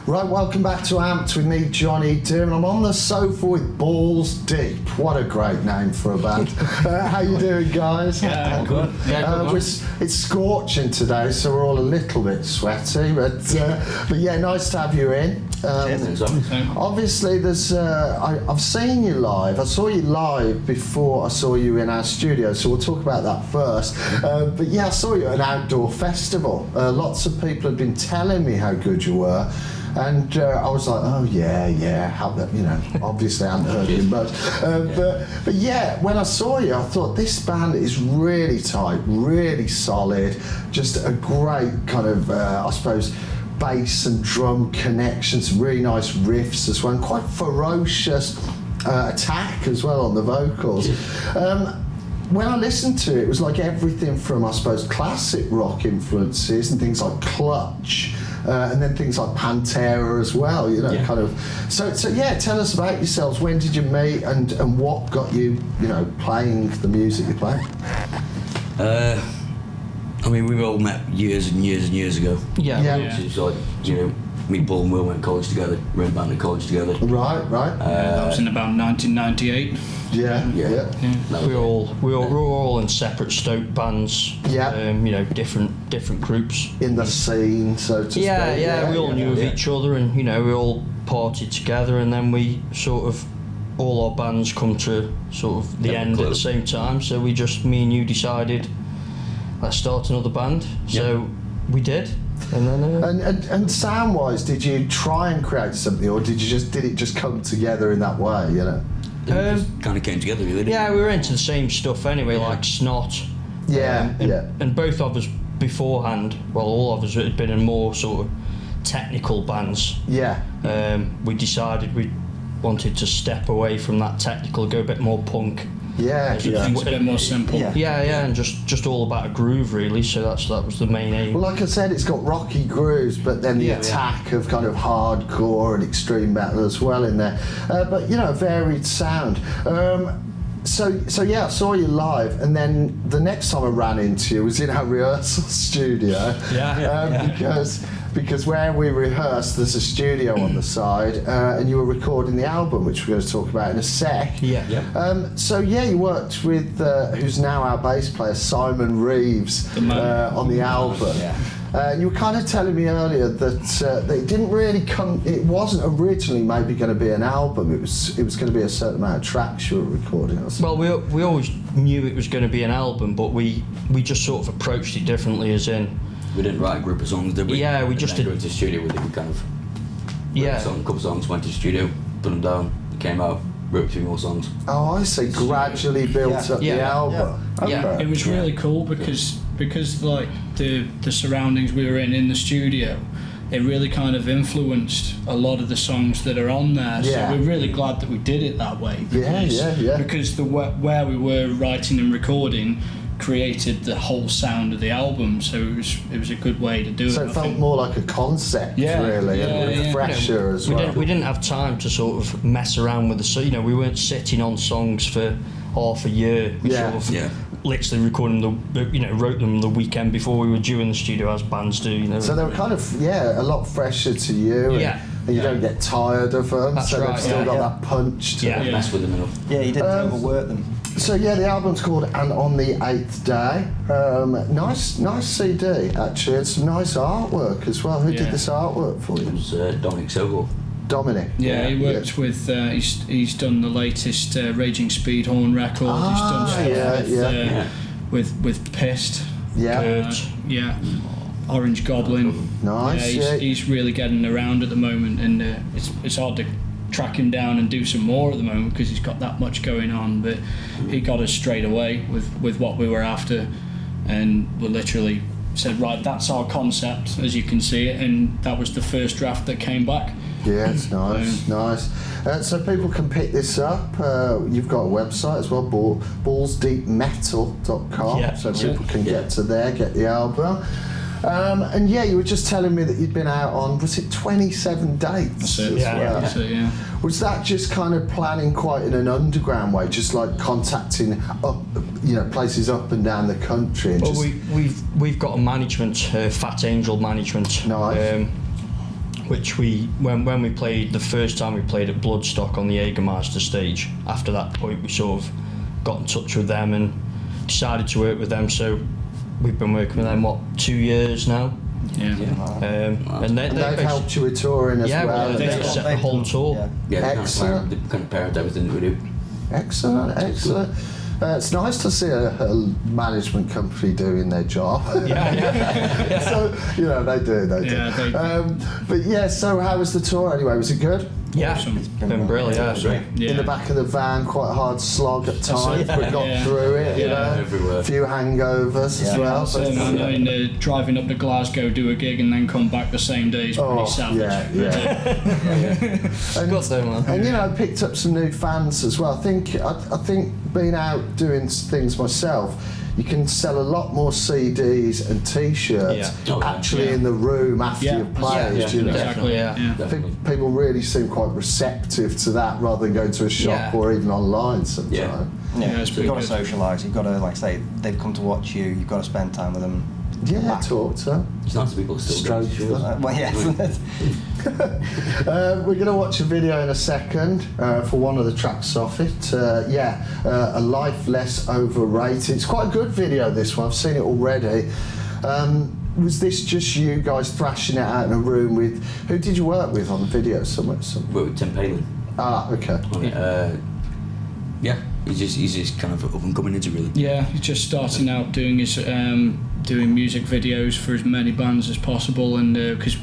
Right, welcome back to Amped with me, Johnny Doom, and I'm on the sofa with Balls Deep. What a great name for a band. How you doing, guys? Yeah, good. It's scorching today, so we're all a little bit sweaty, but yeah, nice to have you in. Obviously, there's. I've seen you live. I saw you live before I saw you in our studio, so we'll talk about that first. But yeah, I saw you at an outdoor festival. Lots of people had been telling me how good you were. And I was like, oh yeah, how that, you know, obviously I hadn't heard you much. But yeah, when I saw you, I thought this band is really tight, really solid, just a great kind of, I suppose, bass and drum connection, some really nice riffs as well, and quite ferocious attack as well on the vocals. When I listened to it, it was like everything from, I suppose, classic rock influences and things like Clutch, and then things like Pantera as well, you know, kind of. So yeah, tell us about yourselves. When did you meet, and what got you, you know, playing the music you play? I mean, we've all met years and years and years ago. Yeah. Which is like, you know, me, Paul, and Will went to college together. We were in band at college together. Right. That was in about 1998. Yeah. We were all in separate Stoke bands. Yeah. You know, different groups. In the scene, so to speak. Yeah. We all knew of each other, and you know, we all partied together, and then we sort of all our bands come to sort of the end at the same time. So we just, me and you, decided, let's start another band. So we did. And then, and sound-wise, did you try and create something, or did it just come together in that way? You know, It just kind of came together, really. Yeah, we were into the same stuff anyway, like Snot. And both of us beforehand, well, all of us had been in more sort of technical bands. Yeah. We decided we wanted to step away from that technical, go a bit more punk. Things a bit more simple. Yeah, and just all about a groove, really. So that was the main aim. Well, like I said, it's got rocky grooves, but then the attack of kind of hardcore and extreme metal as well in there. But you know, varied sound. So yeah, I saw you live, and then the next time I ran into you was in our rehearsal studio. Because where we rehearsed, there's a studio on the side, and you were recording the album, which we're going to talk about in a sec. So yeah, you worked with who's now our bass player, Simon Reeves, on the album. You were kind of telling me earlier that it didn't really come. It wasn't originally maybe going to be an album. It was going to be a certain amount of tracks you were recording. Well, we always knew it was going to be an album, but we just sort of approached it differently, as in. We didn't write a group of songs, did we? Yeah, we just did. Go to the studio with it. We kind of wrote a couple of songs, went to the studio, put them down, came out, wrote a few more songs. Oh, I see. Gradually built up the album. Okay. It was really cool because like the surroundings we were in the studio, it really kind of influenced a lot of the songs that are on there. So we're really glad that we did it that way. Because where we were writing and recording created the whole sound of the album, so it was a good way to do it. So it felt more like a concept, really, and refresher as well. We didn't have time to sort of mess around with the, you know, we weren't sitting on songs for half a year. We sort of literally recording wrote them the weekend before we were due in the studio, as bands do, you know. So they were kind of a lot fresher to you. And you don't get tired of them. That's so right, they've still got that punch to them. Mess with them enough. Yeah, you didn't overwork them. So yeah, the album's called And on the Eighth Day. Nice CD actually, and some nice artwork as well. Who did this artwork for you? It was Dominic Sokol. Dominic. Yeah, he worked with. He's done the latest Raging Speedhorn record. He's done stuff with Pissed. Orange Goblin. Nice. He's really getting around at the moment, and it's hard to track him down and do some more at the moment because he's got that much going on. But he got us straight away with what we were after, and we literally said, right, that's our concept as you can see it, and that was the first draft that came back. Yeah, it's nice. So people can pick this up. You've got a website as well, ballsdeepmetal.com, so people can get to there, get the album. And yeah, you were just telling me that you'd been out on, was it 27 dates? That's it. That's it, yeah. Was that just kind of planning quite in an underground way, just like contacting up, places up and down the country? And well, we've got a management, Fat Angel Management. Nice. Which when we played the first time we played at Bloodstock on the Jägermeister stage, after that point we sort of got in touch with them and decided to work with them. So we've been working with them 2 years now. Yeah. And they've helped you with touring as well. Yeah, they set the whole tour. Excellent. They kind of parent everything that we do. Excellent. It's nice to see a management company doing their job. Yeah. So, they do. But yeah, so how was the tour anyway? Was it good? Yeah, Awesome. it's been brilliant. Yeah. In the back of the van, quite a hard slog at times, but got through it, everywhere. A few hangovers as well. I mean, driving up to Glasgow, do a gig and then come back the same day is pretty savage. And picked up some new fans as well. I think being out doing things myself, you can sell a lot more CDs and T-shirts in the room after you've played. Exactly. I think people really seem quite receptive to that rather than going to a shop or even online sometimes. You've got to socialise. You've got to, like say, they've come to watch you. You've got to spend time with them. Yeah, talk to them. It's nice that people still do. Well, yeah. We're going to watch a video in a second for one of the tracks off it. A Life Less Overrated. It's quite a good video, this one. I've seen it already. Was this just you guys thrashing it out in a room with... Who did you work with on the video? Worked with Tim Palin. Ah, okay. He's just kind of up and coming into really. Yeah, he's just starting out doing his doing music videos for as many bands as possible, and because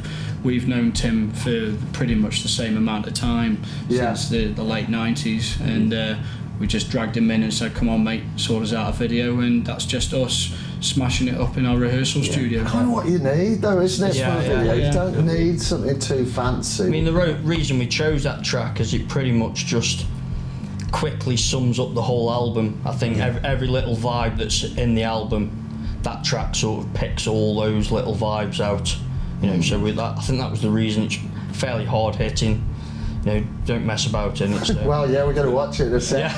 we've known Tim for pretty much the same amount of time since the late 90s, and we just dragged him in and said, "Come on, mate, sort us out a video," and that's just us smashing it up in our rehearsal studio. Kind of what you need, though, isn't it? For a video, you don't need something too fancy. I mean, the reason we chose that track is it pretty much just quickly sums up the whole album. I think every little vibe that's in the album, that track sort of picks all those little vibes out. So with that, I think that was the reason. It's fairly hard hitting. Don't mess about in it. Well, we're going to watch it in a sec.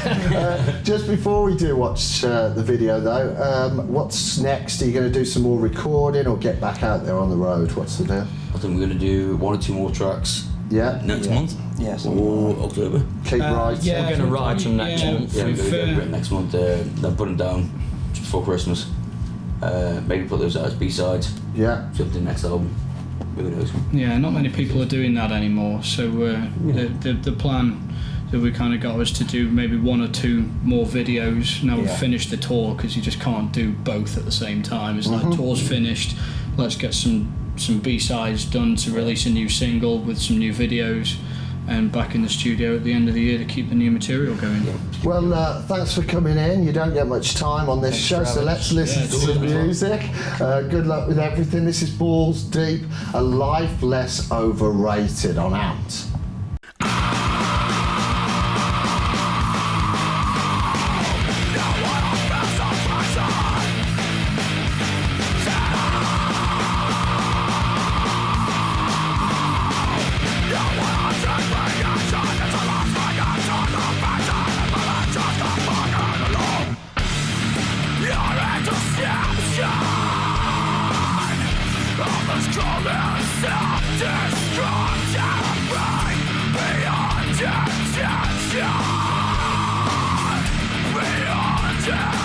Just before we do watch the video, though, what's next? Are you going to do some more recording or get back out there on the road? What's the deal? I think we're going to do 1 or 2 more tracks. Next month? Yes. Or October. Keep writing. We're going to write them next month. Yeah, we're going to get written next month. Then put them down just before Christmas. Maybe put those out as B-sides. Yeah. Something next album. Who knows? Yeah, not many people are doing that anymore. So the plan that we kind of got was to do maybe 1 or 2 more videos. Now we've finished the tour, because you just can't do both at the same time. It's like tour's finished. Let's get some B-sides done to release a new single with some new videos, and back in the studio at the end of the year to keep the new material going. Well, thanks for coming in. You don't get much time on this show, so let's listen to the music. Good luck with everything. This is Balls Deep, A Life Less Overrated on Out. Yeah.